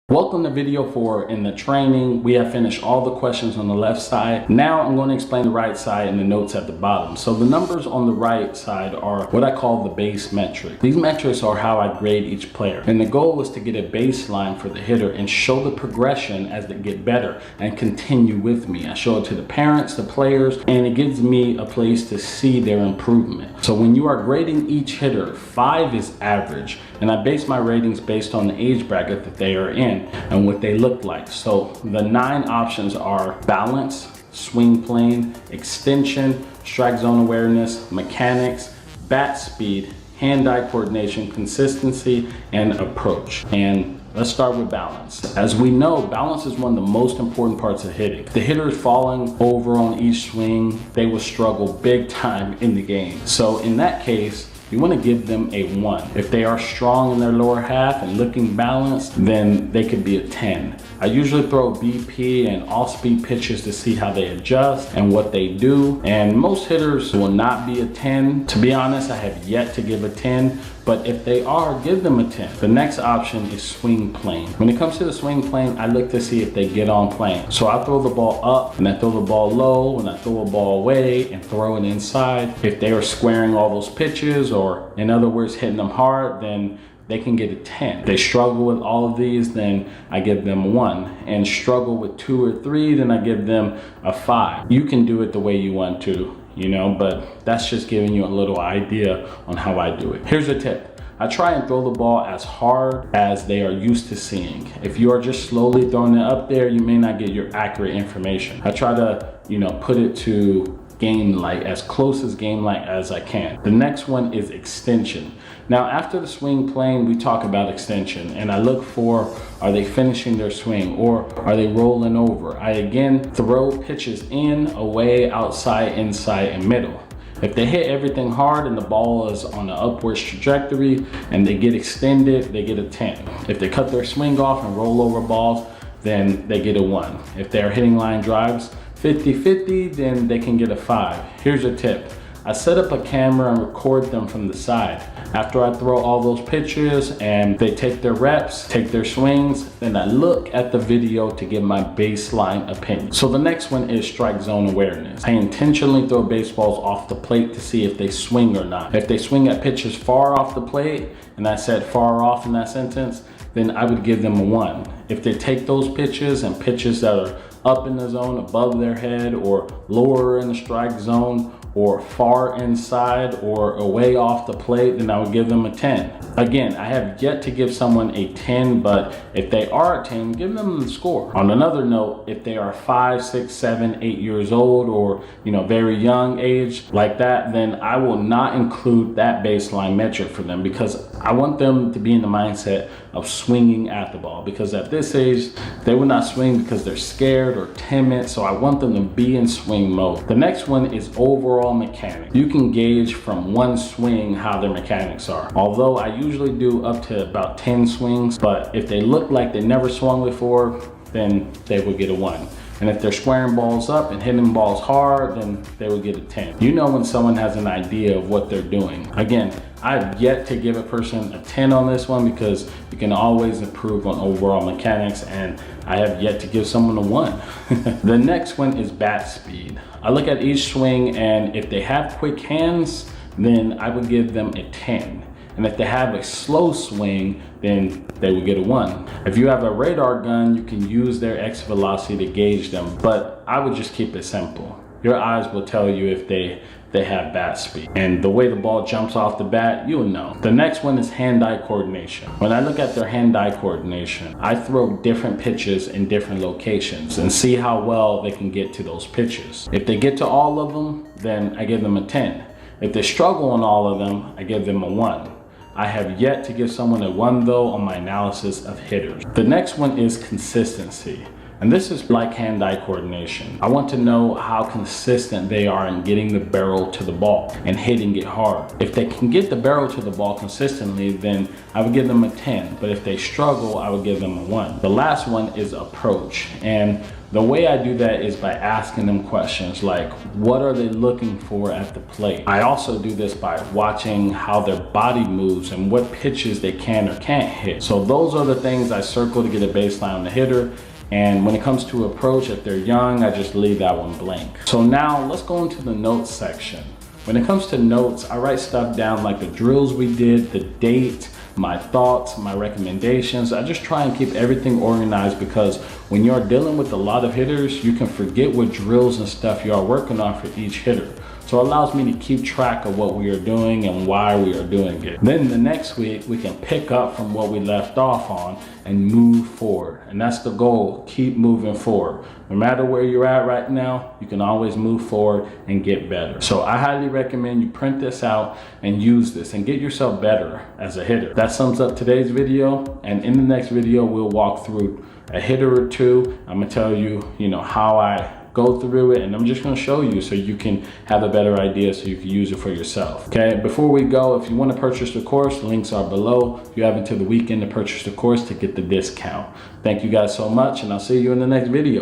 Welcome to video 4. In the training, we have finished all the questions on the left side. Now I'm going to explain the right side and the notes at the bottom. So the numbers on the right side are what I call the base metric. These metrics are how I grade each player. And the goal is to get a baseline for the hitter and show the progression as they get better and continue with me. I show it to the parents, the players, and it gives me a place to see their improvement. So when you are grading each hitter, 5 is average. And I base my ratings based on the age bracket that they are in and what they look like. So the 9 options are balance, swing plane, extension, strike zone awareness, mechanics, bat speed, hand-eye coordination, consistency, and approach. And let's start with balance. As we know, balance is one of the most important parts of hitting. If the hitter is falling over on each swing, they will struggle big time in the game. So in that case, you want to give them a 1. If they are strong in their lower half and looking balanced, then they could be a 10. I usually throw BP and off-speed pitches to see how they adjust and what they do. And most hitters will not be a 10. To be honest, I have yet to give a 10. But if they are, give them a 10. The next option is swing plane. When it comes to the swing plane, I look to see if they get on plane. So I throw the ball up and I throw the ball low and I throw a ball away and throw it inside. If they are squaring all those pitches, or in other words, hitting them hard, then they can get a 10. If they struggle with all of these, then I give them a 1. And struggle with 2 or 3, then I give them a 5. You can do it the way you want to, but that's just giving you a little idea on how I do it. Here's a tip. I try and throw the ball as hard as they are used to seeing. If you are just slowly throwing it up there, you may not get your accurate information. I try to, put it to game-like, as close as game-like as I can. The next one is extension. Now, after the swing plane, we talk about extension, and I look for, are they finishing their swing, or are they rolling over? I again throw pitches in, away, outside, inside, and middle. If they hit everything hard and the ball is on an upwards trajectory and they get extended, they get a 10. If they cut their swing off and roll over balls, then they get a 1. If they're hitting line drives 50-50, then they can get a 5. Here's a tip. I set up a camera and record them from the side. After I throw all those pitches and they take their reps, take their swings, then I look at the video to give my baseline opinion. So the next one is strike zone awareness. I intentionally throw baseballs off the plate to see if they swing or not. If they swing at pitches far off the plate, and I said far off in that sentence, then I would give them a 1. If they take those pitches and pitches that are up in the zone above their head, or lower in the strike zone, or far inside, or away off the plate, then I would give them a 10. Again, I have yet to give someone a 10, but if they are a 10, give them the score. On another note, if they are 5, 6, 7, 8 years old, or very young age like that, then I will not include that baseline metric for them, because I want them to be in the mindset of swinging at the ball, because at this age, they will not swing because they're scared or timid. So I want them to be in swing mode. The next one is overall mechanics. You can gauge from one swing how their mechanics are. Although I usually do up to about 10 swings, but if they look like they never swung before, then they will get a 1. And if they're squaring balls up and hitting balls hard, then they will get a 10. You know when someone has an idea of what they're doing. Again, I've yet to give a person a 10 on this one, because you can always improve on overall mechanics, and I have yet to give someone a 1. The next one is bat speed. I look at each swing, and if they have quick hands, then I would give them a 10. And if they have a slow swing, then they will get a 1. If you have a radar gun, you can use their exit velocity to gauge them, but I would just keep it simple. Your eyes will tell you if they have bat speed. And the way the ball jumps off the bat, you'll know. The next one is hand-eye coordination. When I look at their hand-eye coordination, I throw different pitches in different locations and see how well they can get to those pitches. If they get to all of them, then I give them a 10. If they struggle on all of them, I give them a 1. I have yet to give someone a 1 though on my analysis of hitters. The next one is consistency. And this is like hand-eye coordination. I want to know how consistent they are in getting the barrel to the ball and hitting it hard. If they can get the barrel to the ball consistently, then I would give them a 10. But if they struggle, I would give them a 1. The last one is approach. And the way I do that is by asking them questions like, what are they looking for at the plate? I also do this by watching how their body moves and what pitches they can or can't hit. So those are the things I circle to get a baseline on the hitter. And when it comes to approach, if they're young, I just leave that one blank. So now let's go into the notes section. When it comes to notes, I write stuff down like the drills we did, the date, my thoughts, my recommendations. I just try and keep everything organized because when you're dealing with a lot of hitters, you can forget what drills and stuff you are working on for each hitter. So it allows me to keep track of what we are doing and why we are doing it. Then the next week, we can pick up from what we left off on and move forward. And that's the goal, keep moving forward. No matter where you're at right now, you can always move forward and get better. So I highly recommend you print this out and use this and get yourself better as a hitter. That sums up today's video. And in the next video, we'll walk through a hitter or two. I'm gonna tell you, how I go through it, and I'm just going to show you so you can have a better idea so you can use it for yourself. Okay, before we go, if you want to purchase the course, the links are below. You have until the weekend to purchase the course to get the discount. Thank you guys so much, and I'll see you in the next video.